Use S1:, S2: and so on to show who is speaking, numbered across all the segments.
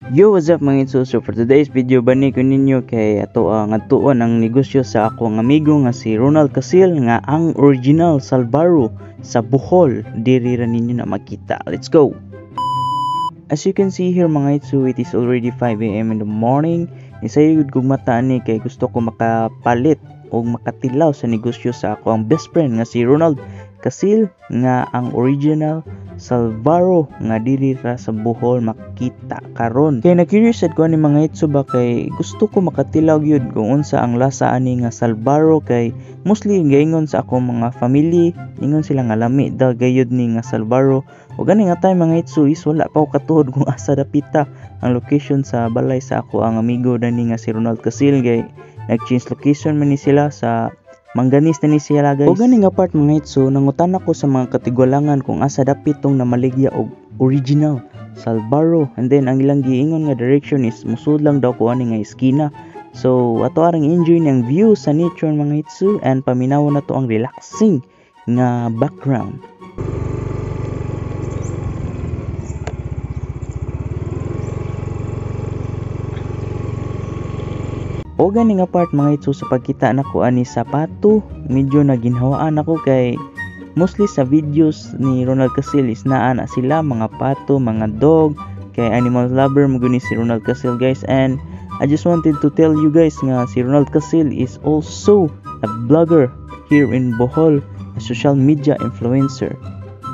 S1: Yo, what's up mga itso? So for today's video, bani ko ninyo kay ato ang atuon ang negosyo sa akong amigo nga si Ronald Casil nga ang original Salvaro sa Bohol. Diri ra ninyo na makita. Let's go! As you can see here mga itso, it is already 5 AM in the morning. Isayod kong mata ni kay gusto ko makapalit o makatilaw sa negosyo sa ako ang best friend nga si Ronald Casil nga ang original Salvaro nga diri ra sa Bohol makita karon. Kay na-curious sad ko ani mga itso ba kay gusto ko makatilaw gyud kung unsa ang lasa ani nga Salvaro kay mostly gaingon sa akong mga family ingon sila nga lami daw gayud ni nga Salvaro. O gani nga time mga itso is wala pa ko katuod kung asa dapita ang location sa balay sa ako ang amigo dani nga si Ronald Casil kay nag-change location man ni sila sa Mangganis na ni siya guys. O gani nga part mga itso, nangutan ako sa mga katigwalangan kung asa dapit tong namaligya og original Salvaro. And then ang ilang giingon nga direction is musud lang daw ko ani nga eskina. So ato arang enjoy ng view sa nature mga itso and paminaw na to ang relaxing nga background. O gani nga part mga itso sa pagkita nako ani sapato, medyo naginhawaan ako kay mostly sa videos ni Ronald Casil is naa na sila mga pato, mga dog, kay animal lover mo guni si Ronald Casil guys. And I just wanted to tell you guys nga si Ronald Casil is also a vlogger here in Bohol, a social media influencer.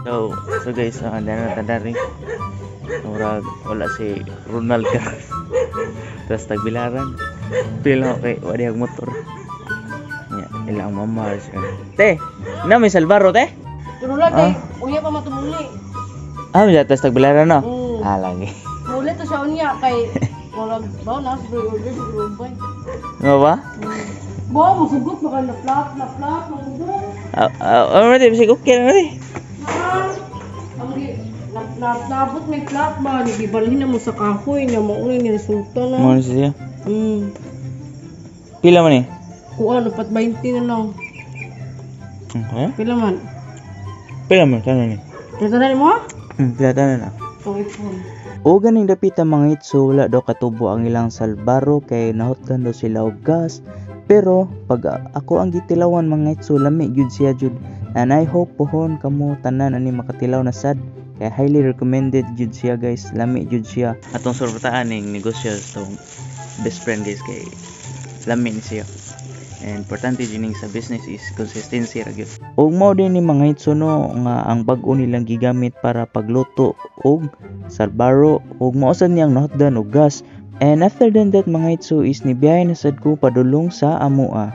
S1: So guys, tadari wala si Ronald ka tapos tagbilaran pila okay wadi ang motor ya ilang mamars te na may Salvaro te
S2: tulad kay unya pa matumuli
S1: may tapos tagbilaran no lagi
S2: muli to sa unya kay wala ba na sa order sa grupo
S1: nga ba
S2: mo sugot baka na flat
S1: ready bisig okay na ready
S2: nabot may flat ba gibalhin na mo sa kahoy na mauna ni resulta na
S1: mo siya pila man eh
S2: kuan upat 20 na lang
S1: okay
S2: pila man
S1: tanan ni
S2: tanan mo
S1: pila tanan na o ganing dapit ang mga itso wala daw katubo ang ilang Salvaro kay nahutdan daw sila og gas. Pero pag ako ang gitilawan mga itso lami gyud siya jud, and I hope pohon kamo tanan ani makatilaw na sad kay highly recommended jud siya guys, lami jud siya. Atong surbataan ning negosyo tong best friend guys kay lami ni siya. And importante din sa business is consistency ra gyud. Og mao din ni mga itso no nga ang bag-o nilang gigamit para pagluto og Salvaro og mao sad niyang nahutdan og gas. And after that mga itso is nibiyahe na sad ko padulong sa amoa.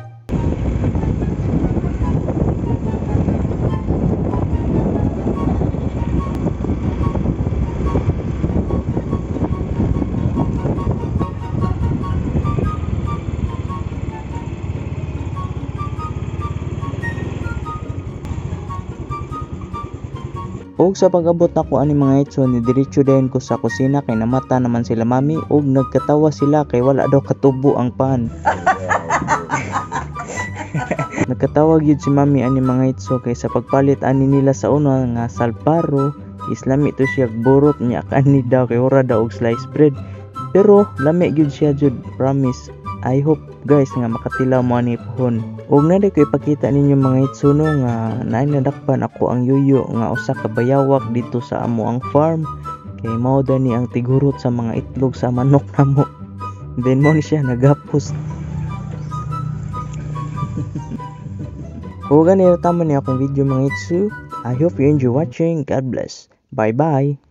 S1: Og sa pag-abot nako ani mga itso ni diretso dayon ko sa kusina kay namata naman sila mami og nagkatawa sila kay wala daw katubo ang pan. Nagkatawa gyud si mami ani mga itso kay sa pagpalit ani nila sa una nga Salvaro is lami to siya burot niya kani daw kay ora daw og sliced bread. Pero lami gyud siya jud, promise. I hope guys nga makatilaw mo ani pohon. Og naday ko ipakita ninyo mga itso no nga nainadakpan ako ang yuyo nga usa ka bayawak dito sa amo ang farm kay mao dani ang tigurot sa mga itlog sa manok namo. Then mo ni siya nagapos. O gani tama ni akong video mga itso. I hope you enjoy watching. God bless. Bye bye.